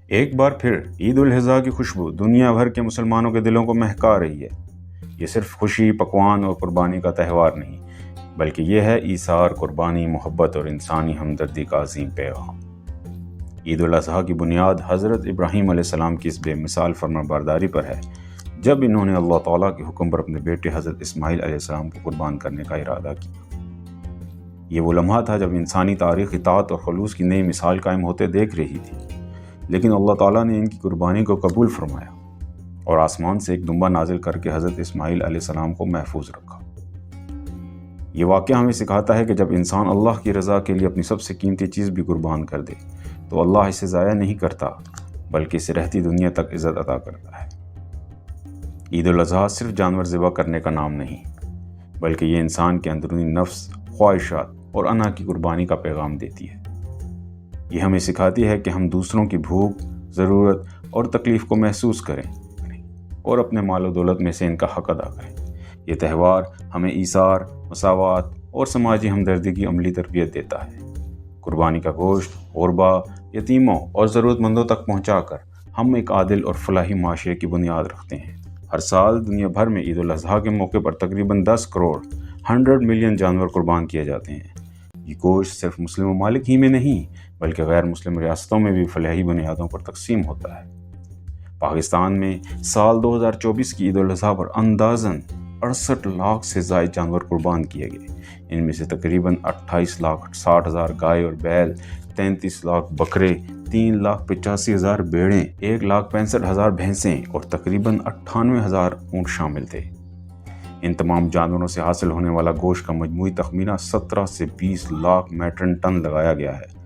ایک بار پھر عید الاضحیٰ کی خوشبو دنیا بھر کے مسلمانوں کے دلوں کو مہکا رہی ہے۔ یہ صرف خوشی، پکوان اور قربانی کا تہوار نہیں، بلکہ یہ ہے ایثار، قربانی، محبت اور انسانی ہمدردی کا عظیم پیغام۔ عید الاضحیٰ کی بنیاد حضرت ابراہیم علیہ السلام کی اس بے مثال فرمانبرداری پر ہے، جب انہوں نے اللہ تعالیٰ کے حکم پر اپنے بیٹے حضرت اسماعیل علیہ السلام کو قربان کرنے کا ارادہ کیا۔ یہ وہ لمحہ تھا جب انسانی تاریخ اطاعت اور خلوص کی نئی مثال قائم ہوتے دیکھ رہی تھی، لیکن اللہ تعالیٰ نے ان کی قربانی کو قبول فرمایا اور آسمان سے ایک دمبا نازل کر کے حضرت اسماعیل علیہ السلام کو محفوظ رکھا۔ یہ واقعہ ہمیں سکھاتا ہے کہ جب انسان اللہ کی رضا کے لیے اپنی سب سے قیمتی چیز بھی قربان کر دے تو اللہ اسے ضائع نہیں کرتا، بلکہ اسے رہتی دنیا تک عزت عطا کرتا ہے۔ عید الاضحیٰ صرف جانور ذبح کرنے کا نام نہیں، بلکہ یہ انسان کے اندرونی نفس، خواہشات اور انا کی قربانی کا پیغام دیتی ہے۔ یہ ہمیں سکھاتی ہے کہ ہم دوسروں کی بھوک، ضرورت اور تکلیف کو محسوس کریں اور اپنے مال و دولت میں سے ان کا حق ادا کریں۔ یہ تہوار ہمیں ایثار، مساوات اور سماجی ہمدردی کی عملی تربیت دیتا ہے۔ قربانی کا گوشت غربا، یتیموں اور ضرورت مندوں تک پہنچا کر ہم ایک عادل اور فلاحی معاشرے کی بنیاد رکھتے ہیں۔ ہر سال دنیا بھر میں عید الاضحیٰ کے موقع پر تقریباً 10 کروڑ 100 ملین جانور قربان کیے جاتے ہیں۔ یہ گوشت صرف مسلم ممالک ہی میں نہیں، بلکہ غیر مسلم ریاستوں میں بھی فلاحی بنیادوں پر تقسیم ہوتا ہے۔ پاکستان میں سال 2024 کی عید الاضحیٰ پر اندازاً 68 لاکھ سے زائد جانور قربان کیے گئے۔ ان میں سے تقریباً 28,60,000 گائے اور بیل، 33 لاکھ بکرے، 3,85,000 بھیڑیں، 1,65,000 بھینسیں اور تقریباً 98,000 اونٹ شامل تھے۔ ان تمام جانوروں سے حاصل ہونے والا گوشت کا مجموعی تخمینہ 17 سے 20 لاکھ میٹرک ٹن لگایا گیا ہے۔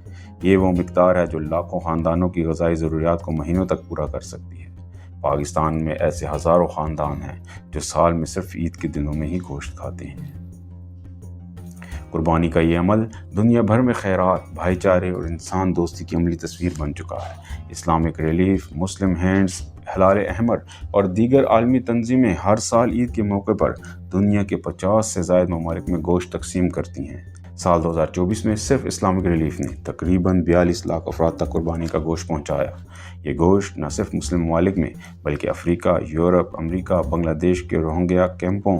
یہ وہ مقدار ہے جو لاکھوں خاندانوں کی غذائی ضروریات کو مہینوں تک پورا کر سکتی ہے۔ پاکستان میں ایسے ہزاروں خاندان ہیں جو سال میں صرف عید کے دنوں میں ہی گوشت کھاتے ہیں۔ قربانی کا یہ عمل دنیا بھر میں خیرات، بھائی چارے اور انسان دوستی کی عملی تصویر بن چکا ہے۔ اسلامک ریلیف، مسلم ہینڈز، ہلال احمر اور دیگر عالمی تنظیمیں ہر سال عید کے موقع پر دنیا کے 50 سے زائد ممالک میں گوشت تقسیم کرتی ہیں۔ سال 2024 میں صرف اسلامک ریلیف نے تقریباً 42 لاکھ افراد تک قربانی کا گوشت پہنچایا۔ یہ گوشت نہ صرف مسلم ممالک میں بلکہ افریقہ، یورپ، امریکہ، بنگلہ دیش کے روہنگیا کیمپوں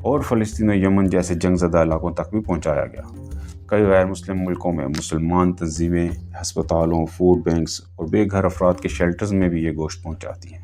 اور فلسطین و یمن جیسے جنگ زدہ علاقوں تک بھی پہنچایا گیا۔ کئی غیر مسلم ملکوں میں مسلمان تنظیمیں ہسپتالوں، فوڈ بینکس اور بے گھر افراد کے شیلٹرز میں بھی یہ گوشت پہنچاتی ہیں۔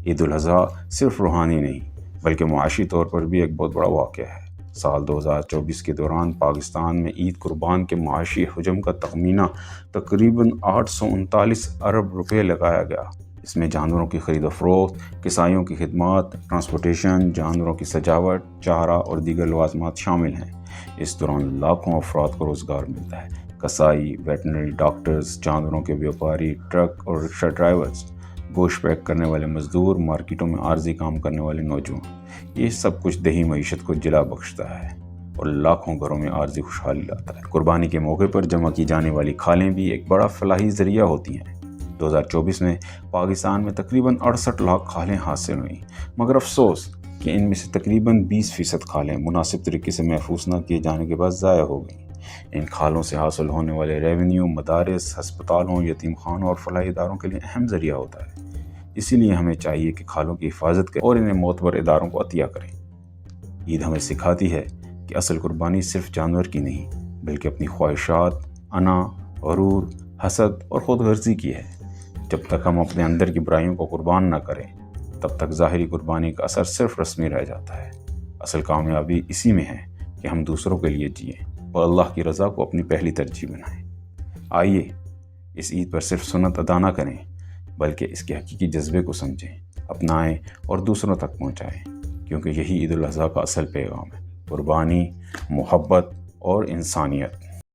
عید الاضحیٰ صرف روحانی نہیں بلکہ معاشی طور پر بھی ایک بہت بڑا واقعہ ہے۔ سال 2024 کے دوران پاکستان میں عید قربان کے معاشی حجم کا تخمینہ تقریباً 839 ارب روپے لگایا گیا۔ اس میں جانوروں کی خرید و فروخت، کسائیوں کی خدمات، ٹرانسپورٹیشن، جانوروں کی سجاوٹ، چارہ اور دیگر لوازمات شامل ہیں۔ اس دوران لاکھوں افراد کو روزگار ملتا ہے۔ کسائی، ویٹرنری ڈاکٹرز، جانوروں کے بیوپاری، ٹرک اور رکشہ ڈرائیورز، گوشت پیک کرنے والے مزدور، مارکیٹوں میں عارضی کام کرنے والے نوجوان، یہ سب کچھ دیہی معیشت کو جلا بخشتا ہے اور لاکھوں گھروں میں عارضی خوشحالی لاتا ہے۔ قربانی کے موقع پر جمع کی جانے والی کھالیں بھی ایک بڑا فلاحی ذریعہ ہوتی ہیں۔ 2024 میں پاکستان میں تقریباً 68 لاکھ کھالیں حاصل ہوئیں، مگر افسوس کہ ان میں سے تقریباً 20% کھالیں مناسب طریقے سے محفوظ نہ کیے جانے کے بعد ضائع ہو گئیں۔ ان کھالوں سے حاصل ہونے والے ریونیو مدارس، ہسپتالوں، یتیم خانوں اور فلاحی اداروں کے لیے اہم ذریعہ ہوتا ہے۔ اسی لیے ہمیں چاہیے کہ کھالوں کی حفاظت کریں اور انہیں معتبر اداروں کو عطیہ کریں۔ عید ہمیں سکھاتی ہے کہ اصل قربانی صرف جانور کی نہیں بلکہ اپنی خواہشات، انا، غرور، حسد اور خود غرضی کی ہے۔ جب تک ہم اپنے اندر کی برائیوں کو قربان نہ کریں تب تک ظاہری قربانی کا اثر صرف رسمی رہ جاتا ہے۔ اصل کامیابی اسی میں ہے کہ ہم دوسروں کے لیے جئیں اور اللہ کی رضا کو اپنی پہلی ترجیح بنائیں۔ آئیے اس عید پر صرف سنت ادا نہ کریں بلکہ اس کے حقیقی جذبے کو سمجھیں، اپنائیں اور دوسروں تک پہنچائیں، کیونکہ یہی عید الاضحیٰ کا اصل پیغام ہے: قربانی، محبت اور انسانیت۔